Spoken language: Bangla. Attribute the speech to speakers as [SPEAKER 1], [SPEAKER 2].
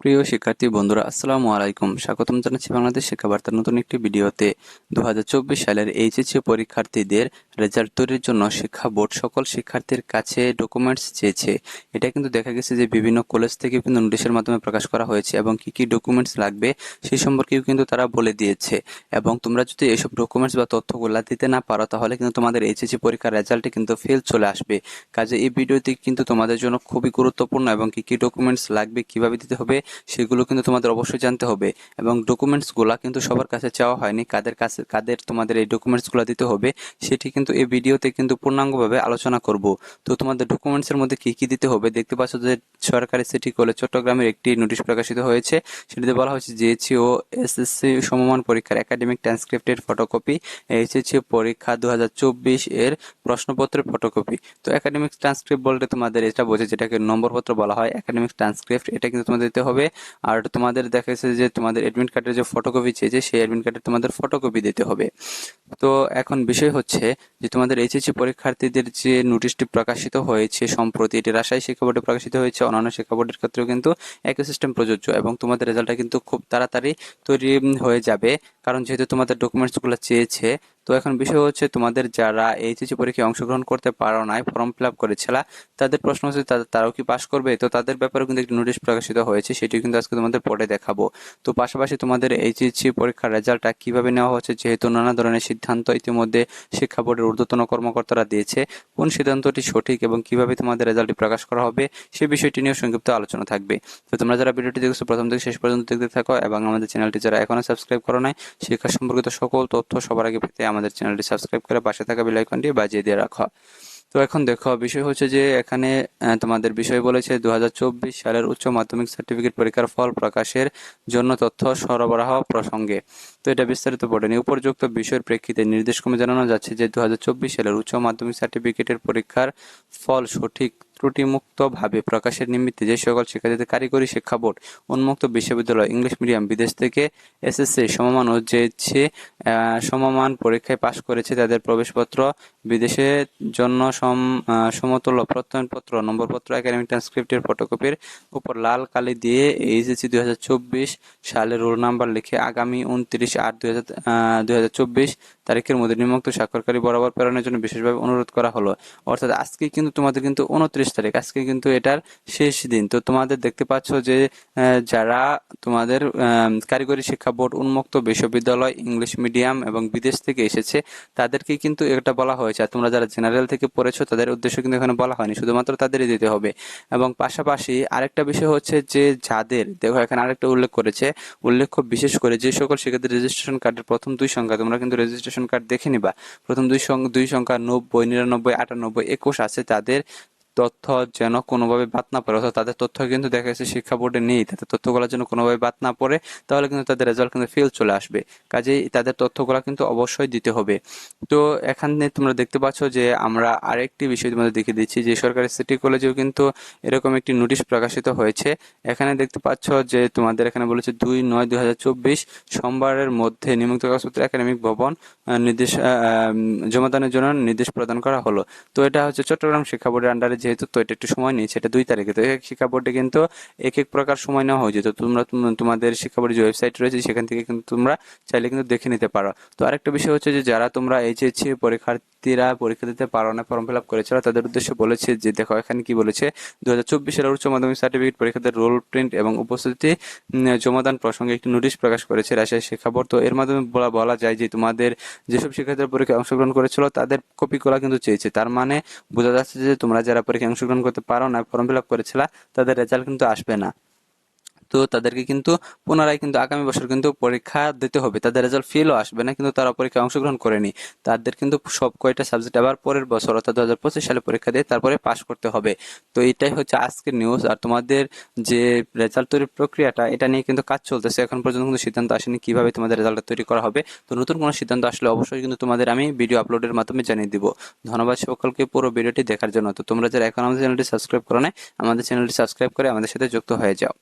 [SPEAKER 1] প্রিয় শিক্ষার্থী বন্ধুরা, আসসালামু আলাইকুম। স্বাগতম জানাচ্ছি বাংলাদেশ শিক্ষা বার্তার নতুন একটি ভিডিওতে। 2024 সালের এইচএসসি পরীক্ষার্থীদের রেজাল্ট তৈরির জন্য শিক্ষা বোর্ড সকল শিক্ষার্থীর কাছে ডকুমেন্টস চেয়েছে। এটা কিন্তু দেখা গেছে যে বিভিন্ন কলেজ থেকে কিন্তু নোটিশের মাধ্যমে প্রকাশ করা হয়েছে এবং কি কি ডকুমেন্টস লাগবে সেই সম্পর্কেও কিন্তু তারা বলে দিয়েছে। এবং তোমরা যদি এসব ডকুমেন্টস বা তথ্যগুলা দিতে না পারো তাহলে কিন্তু তোমাদের এইচএসসি পরীক্ষার রেজাল্টে কিন্তু ফেল চলে আসবে। কাজে এই ভিডিওটি কিন্তু তোমাদের জন্য খুবই গুরুত্বপূর্ণ এবং কি কি ডকুমেন্টস লাগবে, কিভাবে দিতে হবে সেগুলো কিন্তু তোমাদের অবশ্যই জানতে হবে। এবং ডকুমেন্টসগুলা কিন্তু সবার কাছে চাওয়া হয়নি, কাদের তোমাদের এই ডকুমেন্টসগুলো দিতে হবে সেটি কিন্তু এই ভিডিওতে কিন্তু পূর্ণাঙ্গভাবে আলোচনা করব। তো তোমাদের ডকুমেন্টসের মধ্যে কি কি দিতে হবে দেখতে পাচ্ছ যে সরকারি সিটি কলেজ চট্টগ্রামের একটি নোটিশ প্রকাশিত হয়েছে। সেটিতে বলা হয়েছে জিএইচসি ও এসএসসি সমমান পরীক্ষার একাডেমিক ট্রান্সক্রিপ্টের ফটোকপি, এইচএসসি পরীক্ষা 2024 এর প্রশ্নপত্রের ফটোকপি। তো একাডেমিক ট্রান্সক্রিপ্ট বলতে তোমাদের এটা বোঝে যেটাকে নম্বরপত্র বলা হয়, একাডেমিক ট্রান্সক্রিপ্ট এটা কিন্তু তোমাদের দিতে হবে। আর তোমাদের দেখা যাচ্ছে যে তোমাদের অ্যাডমিট কার্ডের যে ফটোকপি চেয়েছে সেই অ্যাডমিট কার্ডের তোমাদের ফটোকপি দিতে হবে। তো এখন বিষয় হচ্ছে যে তোমাদের এইচএসসি পরীক্ষার্থীদের যে নোটিশটি প্রকাশিত হয়েছে সম্প্রতি, এটি রাজশাহী শিক্ষা বোর্ডে প্রকাশিত হয়েছে। অন্যান্য শিক্ষা বোর্ডের ক্ষেত্রেও কিন্তু একই সিস্টেম প্রযোজ্য এবং তোমাদের রেজাল্টটা কিন্তু খুব তাড়াতাড়ি তৈরি হয়ে যাবে, কারণ যেহেতু তোমাদের ডকুমেন্টসগুলো চেয়েছে। তো এখন বিষয় হচ্ছে তোমাদের যারা এইচএসসি পরীক্ষায় অংশগ্রহণ করতে পারো নাই, ফর্ম ফিল আপ করেছিল, তাদের প্রশ্ন হচ্ছে তারাও কি পাশ করবে। তো তাদের ব্যাপারে কিন্তু একটি নোটিশ প্রকাশিত হয়েছে, সেটি কিন্তু আজকে তোমাদের পড়ে দেখাবো। তো পাশাপাশি তোমাদের এইচএসসি পরীক্ষার রেজাল্টটা কিভাবে নেওয়া হচ্ছে, যেহেতু নানা ধরনের সিদ্ধান্ত ইতিমধ্যে শিক্ষা বোর্ডের ঊর্ধ্বতন কর্মকর্তারা দিয়েছে, কোন সিদ্ধান্তটি সঠিক এবং কিভাবে তোমাদের রেজাল্টটি প্রকাশ করা হবে সে বিষয়টি নিয়ে সংক্ষিপ্ত আলোচনা থাকবে। তো তোমরা যারা ভিডিওটি দেখছো প্রথম থেকে শেষ পর্যন্ত দেখতে থাকো এবং আমাদের চ্যানেলটি যারা এখনো সাবস্ক্রাইব করো নাই, শিক্ষা সম্পর্কিত সকল তথ্য সবার আগে পেতে আমাদের চ্যানেলটি সাবস্ক্রাইব করে পাশে থাকা বেল আইকনটি বাজিয়ে দিয়ে রাখো। তো এখন দেখো বিষয় হচ্ছে যে এখানে তোমাদের বিষয় বলেছে 2024 সালের উচ্চ মাধ্যমিক সার্টিফিকেট পরীক্ষার ফল প্রকাশের জন্য তথ্য সরবরাহ প্রসঙ্গে। তো এটা বিস্তারিত পড়েনি। উপর্যুক্ত বিষয়ের প্রেক্ষিতে নির্দেশক্রমে জানানো যাচ্ছে যে 2024 সালের উচ্চ মাধ্যমিক সার্টিফিকেটের পরীক্ষার ফল সঠিক ত্রুটিমুক্তভাবে প্রকাশের নিমিত্তে যে সকল শিক্ষার্থীদের কারিগরি শিক্ষা বোর্ড, উন্মুক্ত বিশ্ববিদ্যালয়, ইংলিশ মিডিয়াম, বিদেশ থেকে এসএসসি সমমান ও জেএসসি সমমান পরীক্ষায় পাশ করেছে তাদের প্রবেশপত্র, বিদেশের জন্য সমতুল্য প্রত্যয়নপত্র, নম্বরপত্র, একাডেমিক ট্রান্সক্রিপ্টের ফটোকপির উপর লাল কালি দিয়ে এইচএসসি 2024 সালের রোল নাম্বার লিখে আগামী 29/8/2024 তারিখের মধ্যে নিম্নোক্ত স্বাক্ষরকারী বরাবর প্রেরণের জন্য বিশেষভাবে অনুরোধ করা হলো। অর্থাৎ আজকে কিন্তু তোমাদের কিন্তু 29 তারিখ, আজকে কিন্তু এটার শেষ দিন। তো তোমাদের দেখতে পাচ্ছ যে যারা তোমাদের কারিগরি শিক্ষা বোর্ড, উন্মুক্ত বিশ্ববিদ্যালয়, ইংলিশ মিডিয়াম এবং বিদেশ থেকে এসেছে তাদেরকে কিন্তু এটা বলা হয়েছে। আর তোমরা যারা জেনারেল থেকে পড়েছো তাদের উদ্দেশ্য কিন্তু এখানে বলা হয়নি, শুধুমাত্র তাদেরই দিতে হবে। এবং পাশাপাশি আরেকটা বিষয় হচ্ছে যে যাদের, দেখো এখানে আরেকটা উল্লেখ্য বিশেষ করে যে সকল শিক্ষার্থীর রেজিস্ট্রেশন কার্ডের প্রথম দুই সংখ্যা, তোমরা কিন্তু রেজিস্ট্রেশন কার্ড দেখে নিবা, প্রথম দুই সংখ্যা 90, 99, 98, 21 আছে, তাদের তথ্য যেন কোনোভাবে বাদ না পড়ে। অর্থাৎ তাদের তথ্য কিন্তু দেখা যাচ্ছে শিক্ষা বোর্ডে নেই, তাদের তথ্যগুলো যেন কোনোভাবে বাদ না পড়ে, তাহলে কিন্তু তাদের রেজাল্ট কিন্তু ফেল চলে আসবে। কাজেই তাদের তথ্যগুলো কিন্তু অবশ্যই দিতে হবে। তো এখানে তোমরা দেখতে পাচ্ছ যে আমরা আরেকটি বিষয় তোমাদের দেখিয়ে দিচ্ছি যে সরকারি সিটি কলেজেও কিন্তু এরকম একটি নোটিশ প্রকাশিত হয়েছে। এখানে দেখতে পাচ্ছ যে তোমাদের এখানে বলেছে 2/9/2024 সোমবারের মধ্যে নিম্নোক্ত কাগজপত্র একাডেমিক ভবন নির্দেশ জমাদানের জন্য নির্দেশ প্রদান করা হলো। তো এটা হচ্ছে চট্টগ্রাম শিক্ষা বোর্ডের আন্ডারে যেহেতু, তো এটা একটু সময় নিয়েছে, এটা 2 তারিখে। তো এক শিক্ষা বোর্ডে কিন্তু এক প্রকার সময় নেওয়া হয়েছে। তো তোমাদের শিক্ষা বোর্ডের যে ওয়েবসাইট রয়েছে সেখান থেকে কিন্তু তোমরা চাইলে কিন্তু দেখে নিতে পারো। তো আরেকটা বিষয় হচ্ছে যে যারা তোমরা এইচএসসি পরীক্ষার্থীরা পরীক্ষা দিতে পারো না, ফর্ম ফিল আপ করেছিল, তাদের উদ্দেশ্যে বলেছে যে দেখো এখানে কি বলেছে, 2024 সালের উচ্চ মাধ্যমিক সার্টিফিকেট পরীক্ষার্থীর রোল প্রিন্ট এবং উপস্থিতি জমাদান প্রসঙ্গে একটি নোটিশ প্রকাশ করেছে রাজশাহী শিক্ষা বোর্ড। তো এর মাধ্যমে বলা যায় যে তোমাদের যেসব শিক্ষার্থীরা পরীক্ষায় অংশগ্রহণ করেছিল তাদের কপি করা কিন্তু চেয়েছে। তার মানে বোঝা যাচ্ছে যে তোমরা যারা পরীক্ষায় অংশগ্রহণ করতে পারো না, ফর্ম ফিল আপ করেছিল, তাদের রেজাল্ট কিন্তু আসবে না। তো তাদেরকে কিন্তু পুনরায় কিন্তু আগামী বছর কিন্তু পরীক্ষা দিতে হবে, তাদের রেজাল্ট ফেলও আসবে না, কিন্তু তারা পরীক্ষায় অংশগ্রহণ করেনি, তাদের কিন্তু সব কয়টা সাবজেক্ট আবার পরের বছর অর্থাৎ 2025 সালে পরীক্ষা দিয়ে তারপরে পাশ করতে হবে। তো এটাই হচ্ছে আজকের নিউজ। আর তোমাদের যে রেজাল্ট তৈরির প্রক্রিয়াটা, এটা নিয়ে কিন্তু কাজ চলতেছে, এখন পর্যন্ত কিন্তু সিদ্ধান্ত আসেনি কিভাবে তোমাদের রেজাল্ট তৈরি করা হবে। তো নতুন কোনো সিদ্ধান্ত আসলে অবশ্যই কিন্তু তোমাদের আমি ভিডিও আপলোডের মাধ্যমে জানিয়ে দিব। ধন্যবাদ সকলকে পুরো ভিডিওটি দেখার জন্য। তো তোমরা যারা এখন আমাদের চ্যানেলটি সাবস্ক্রাইব করো না, আমাদের চ্যানেলটি সাবস্ক্রাইব করে আমাদের সাথে যুক্ত হয়ে যাও।